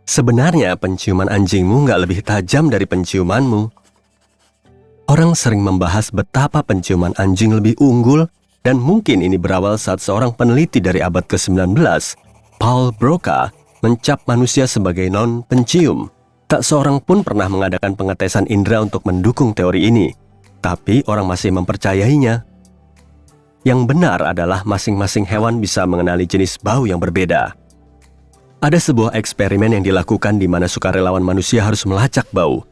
Sebenarnya penciuman anjingmu nggak lebih tajam dari penciumanmu. Orang sering membahas betapa penciuman anjing lebih unggul, dan mungkin ini berawal saat seorang peneliti dari abad ke-19, Paul Broca, mencap manusia sebagai non-pencium. Tak seorang pun pernah mengadakan pengetesan indera untuk mendukung teori ini, tapi orang masih mempercayainya. Yang benar adalah masing-masing hewan bisa mengenali jenis bau yang berbeda. Ada sebuah eksperimen yang dilakukan di mana sukarelawan manusia harus melacak bau.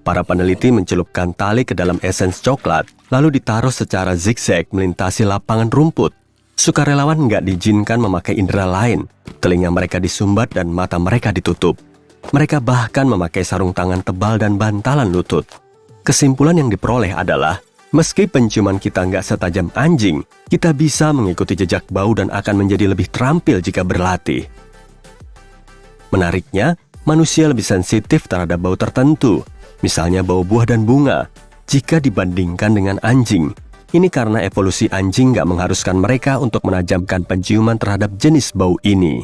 Para peneliti mencelupkan tali ke dalam esens coklat, lalu ditaruh secara zigzag melintasi lapangan rumput. Sukarelawan nggak diizinkan memakai indera lain, telinga mereka disumbat dan mata mereka ditutup. Mereka bahkan memakai sarung tangan tebal dan bantalan lutut. Kesimpulan yang diperoleh adalah, meski penciuman kita nggak setajam anjing, kita bisa mengikuti jejak bau dan akan menjadi lebih terampil jika berlatih. Menariknya, manusia lebih sensitif terhadap bau tertentu, misalnya bau buah dan bunga, jika dibandingkan dengan anjing. Ini karena evolusi anjing nggak mengharuskan mereka untuk menajamkan penciuman terhadap jenis bau ini.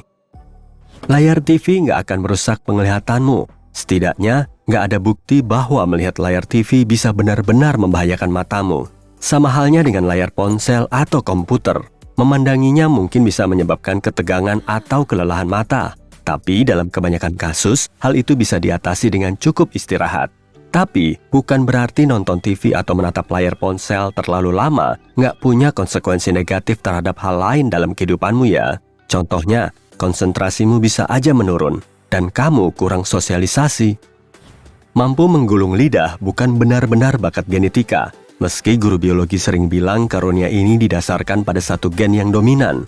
Layar TV nggak akan merusak penglihatanmu. Setidaknya, nggak ada bukti bahwa melihat layar TV bisa benar-benar membahayakan matamu. Sama halnya dengan layar ponsel atau komputer. Memandanginya mungkin bisa menyebabkan ketegangan atau kelelahan mata. Tapi dalam kebanyakan kasus, hal itu bisa diatasi dengan cukup istirahat. Tapi, bukan berarti nonton TV atau menatap layar ponsel terlalu lama nggak punya konsekuensi negatif terhadap hal lain dalam kehidupanmu ya. Contohnya, konsentrasimu bisa aja menurun, dan kamu kurang sosialisasi. Mampu menggulung lidah bukan benar-benar bakat genetika, meski guru biologi sering bilang karunia ini didasarkan pada satu gen yang dominan.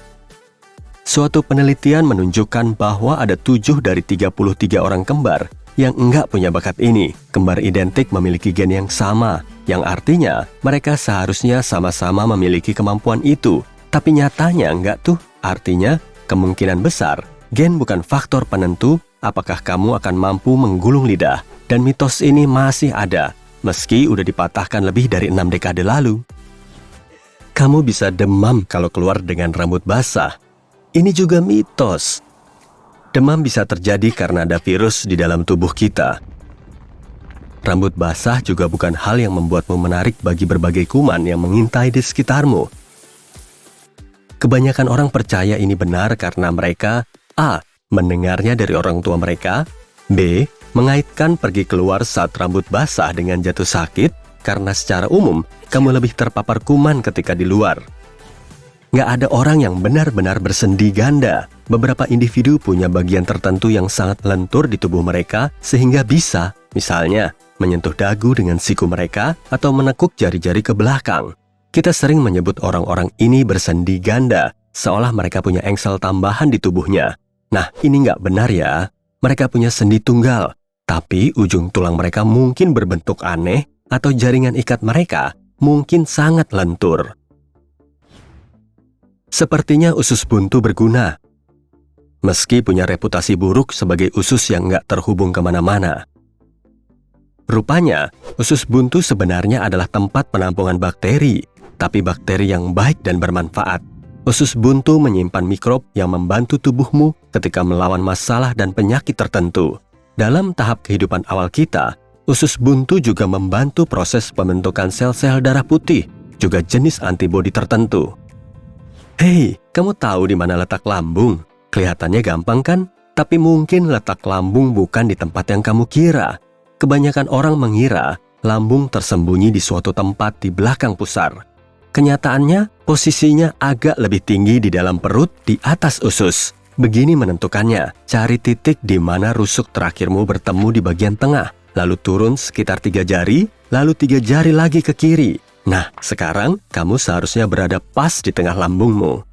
Suatu penelitian menunjukkan bahwa ada 7 dari 33 orang kembar yang enggak punya bakat ini. Kembar identik memiliki gen yang sama, yang artinya mereka seharusnya sama-sama memiliki kemampuan itu. Tapi nyatanya enggak tuh, artinya kemungkinan besar, gen bukan faktor penentu apakah kamu akan mampu menggulung lidah. Dan mitos ini masih ada, meski udah dipatahkan lebih dari 6 dekade lalu. Kamu bisa demam kalau keluar dengan rambut basah. Ini juga mitos. Demam bisa terjadi karena ada virus di dalam tubuh kita. Rambut basah juga bukan hal yang membuatmu menarik bagi berbagai kuman yang mengintai di sekitarmu. Kebanyakan orang percaya ini benar karena mereka A. Mendengarnya dari orang tua mereka, B. Mengaitkan pergi keluar saat rambut basah dengan jatuh sakit, karena secara umum kamu lebih terpapar kuman ketika di luar. Nggak ada orang yang benar-benar bersendi ganda. Beberapa individu punya bagian tertentu yang sangat lentur di tubuh mereka sehingga bisa, misalnya, menyentuh dagu dengan siku mereka atau menekuk jari-jari ke belakang. Kita sering menyebut orang-orang ini bersendi ganda, seolah mereka punya engsel tambahan di tubuhnya. Nah, ini nggak benar ya. Mereka punya sendi tunggal, tapi ujung tulang mereka mungkin berbentuk aneh atau jaringan ikat mereka mungkin sangat lentur. Sepertinya usus buntu berguna, meski punya reputasi buruk sebagai usus yang nggak terhubung kemana-mana. Rupanya, usus buntu sebenarnya adalah tempat penampungan bakteri, tapi bakteri yang baik dan bermanfaat. Usus buntu menyimpan mikrob yang membantu tubuhmu ketika melawan masalah dan penyakit tertentu. Dalam tahap kehidupan awal kita, usus buntu juga membantu proses pembentukan sel-sel darah putih, juga jenis antibodi tertentu. Hei, kamu tahu di mana letak lambung? Kelihatannya gampang kan? Tapi mungkin letak lambung bukan di tempat yang kamu kira. Kebanyakan orang mengira lambung tersembunyi di suatu tempat di belakang pusar. Kenyataannya, posisinya agak lebih tinggi di dalam perut di atas usus. Begini menentukannya, cari titik di mana rusuk terakhirmu bertemu di bagian tengah, lalu turun sekitar 3 jari, lalu 3 jari lagi ke kiri. Nah, sekarang kamu seharusnya berada pas di tengah lambungmu.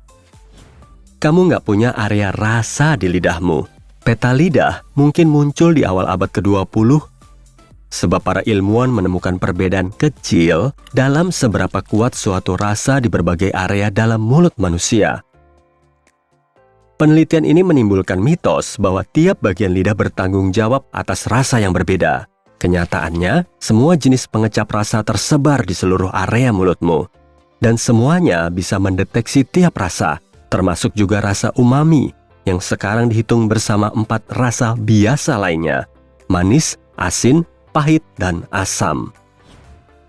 Kamu nggak punya area rasa di lidahmu. Peta lidah mungkin muncul di awal abad ke-20, sebab para ilmuwan menemukan perbedaan kecil dalam seberapa kuat suatu rasa di berbagai area dalam mulut manusia. Penelitian ini menimbulkan mitos bahwa tiap bagian lidah bertanggung jawab atas rasa yang berbeda. Kenyataannya, semua jenis pengecap rasa tersebar di seluruh area mulutmu. Dan semuanya bisa mendeteksi tiap rasa, termasuk juga rasa umami. yang sekarang dihitung bersama 4 rasa biasa lainnya: manis, asin, pahit, dan asam.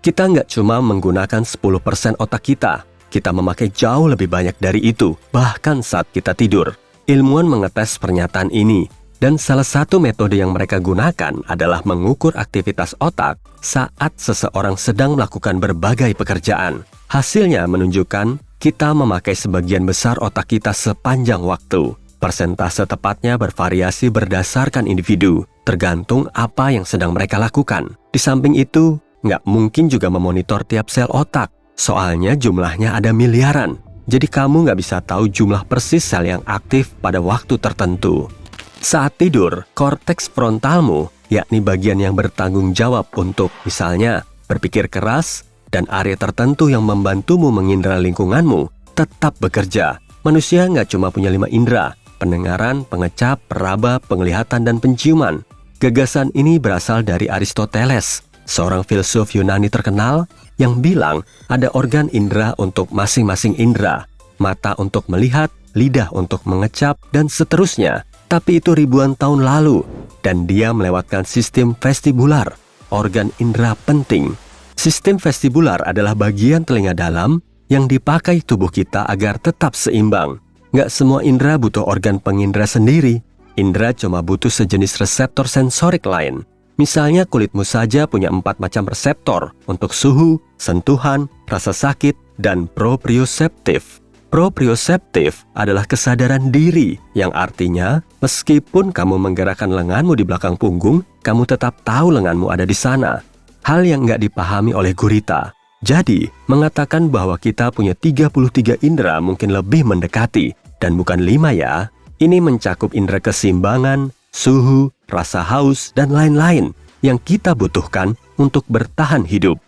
Kita nggak cuma menggunakan 10% otak kita memakai jauh lebih banyak dari itu, bahkan saat kita tidur. Ilmuwan mengetes pernyataan ini, dan salah satu metode yang mereka gunakan adalah mengukur aktivitas otak saat seseorang sedang melakukan berbagai pekerjaan. Hasilnya menunjukkan kita memakai sebagian besar otak kita sepanjang waktu. Persentase tepatnya bervariasi berdasarkan individu, tergantung apa yang sedang mereka lakukan. Di samping itu, nggak mungkin juga memonitor tiap sel otak, soalnya jumlahnya ada miliaran. Jadi kamu nggak bisa tahu jumlah persis sel yang aktif pada waktu tertentu. Saat tidur, korteks frontalmu, yakni bagian yang bertanggung jawab untuk, misalnya, berpikir keras, dan area tertentu yang membantumu mengindra lingkunganmu, tetap bekerja. Manusia nggak cuma punya 5 indera: pendengaran, pengecap, peraba, penglihatan, dan penciuman. Gagasan ini berasal dari Aristoteles, seorang filsuf Yunani terkenal yang bilang ada organ indera untuk masing-masing indera. Mata untuk melihat, lidah untuk mengecap, dan seterusnya. Tapi itu ribuan tahun lalu, dan dia melewatkan sistem vestibular, organ indera penting. Sistem vestibular adalah bagian telinga dalam yang dipakai tubuh kita agar tetap seimbang. Nggak semua indera butuh organ pengindera sendiri. Indera cuma butuh sejenis reseptor sensorik lain. Misalnya kulitmu saja punya 4 macam reseptor untuk suhu, sentuhan, rasa sakit, dan proprioseptif. Proprioseptif adalah kesadaran diri, yang artinya meskipun kamu menggerakkan lenganmu di belakang punggung, kamu tetap tahu lenganmu ada di sana. Hal yang nggak dipahami oleh gurita. Jadi, mengatakan bahwa kita punya 33 indera mungkin lebih mendekati, dan bukan 5 ya. Ini mencakup indera keseimbangan, suhu, rasa haus, dan lain-lain yang kita butuhkan untuk bertahan hidup.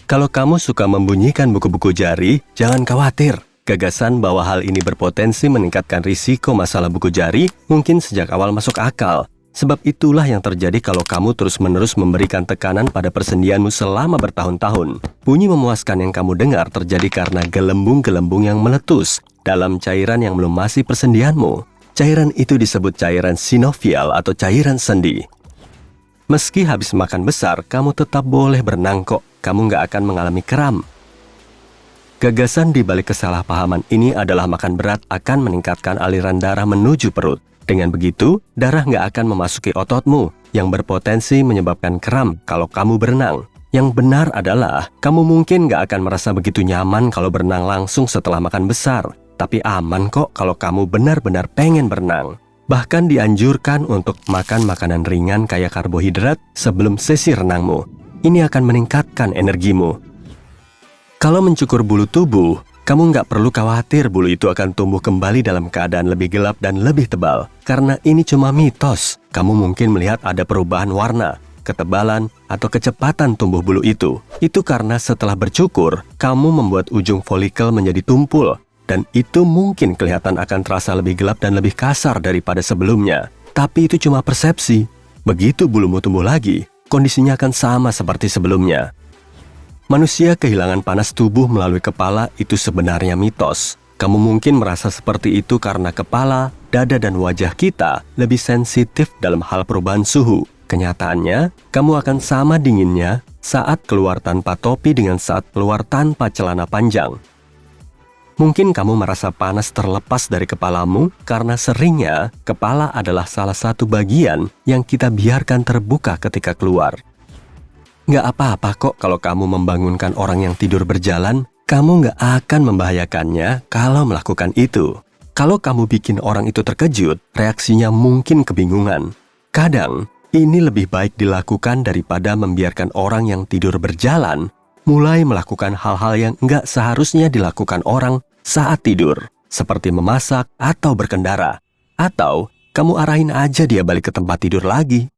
Kalau kamu suka membunyikan buku-buku jari, jangan khawatir. Gagasan bahwa hal ini berpotensi meningkatkan risiko masalah buku jari mungkin sejak awal masuk akal. Sebab itulah yang terjadi kalau kamu terus-menerus memberikan tekanan pada persendianmu selama bertahun-tahun. Bunyi memuaskan yang kamu dengar terjadi karena gelembung-gelembung yang meletus dalam cairan yang melumasi persendianmu. Cairan itu disebut cairan sinovial atau cairan sendi. Meski habis makan besar, kamu tetap boleh berenang kok. Kamu nggak akan mengalami kram. Gagasan di balik kesalahpahaman ini adalah makan berat akan meningkatkan aliran darah menuju perut. Dengan begitu, darah nggak akan memasuki ototmu, yang berpotensi menyebabkan kram kalau kamu berenang. Yang benar adalah, kamu mungkin nggak akan merasa begitu nyaman kalau berenang langsung setelah makan besar. Tapi aman kok kalau kamu benar-benar pengen berenang. Bahkan dianjurkan untuk makan makanan ringan kaya karbohidrat sebelum sesi renangmu. Ini akan meningkatkan energimu. Kalau mencukur bulu tubuh, kamu nggak perlu khawatir bulu itu akan tumbuh kembali dalam keadaan lebih gelap dan lebih tebal. Karena ini cuma mitos. Kamu mungkin melihat ada perubahan warna, ketebalan, atau kecepatan tumbuh bulu itu. Itu karena setelah bercukur, kamu membuat ujung folikel menjadi tumpul. Dan itu mungkin kelihatan akan terasa lebih gelap dan lebih kasar daripada sebelumnya. Tapi itu cuma persepsi. Begitu bulumu tumbuh lagi, kondisinya akan sama seperti sebelumnya. Manusia kehilangan panas tubuh melalui kepala itu sebenarnya mitos. Kamu mungkin merasa seperti itu karena kepala, dada, dan wajah kita lebih sensitif dalam hal perubahan suhu. Kenyataannya, kamu akan sama dinginnya saat keluar tanpa topi dengan saat keluar tanpa celana panjang. Mungkin kamu merasa panas terlepas dari kepalamu karena seringnya kepala adalah salah satu bagian yang kita biarkan terbuka ketika keluar. Nggak apa-apa kok kalau kamu membangunkan orang yang tidur berjalan, kamu nggak akan membahayakannya kalau melakukan itu. Kalau kamu bikin orang itu terkejut, reaksinya mungkin kebingungan. Kadang, ini lebih baik dilakukan daripada membiarkan orang yang tidur berjalan mulai melakukan hal-hal yang nggak seharusnya dilakukan orang saat tidur, seperti memasak atau berkendara. Atau, kamu arahin aja dia balik ke tempat tidur lagi.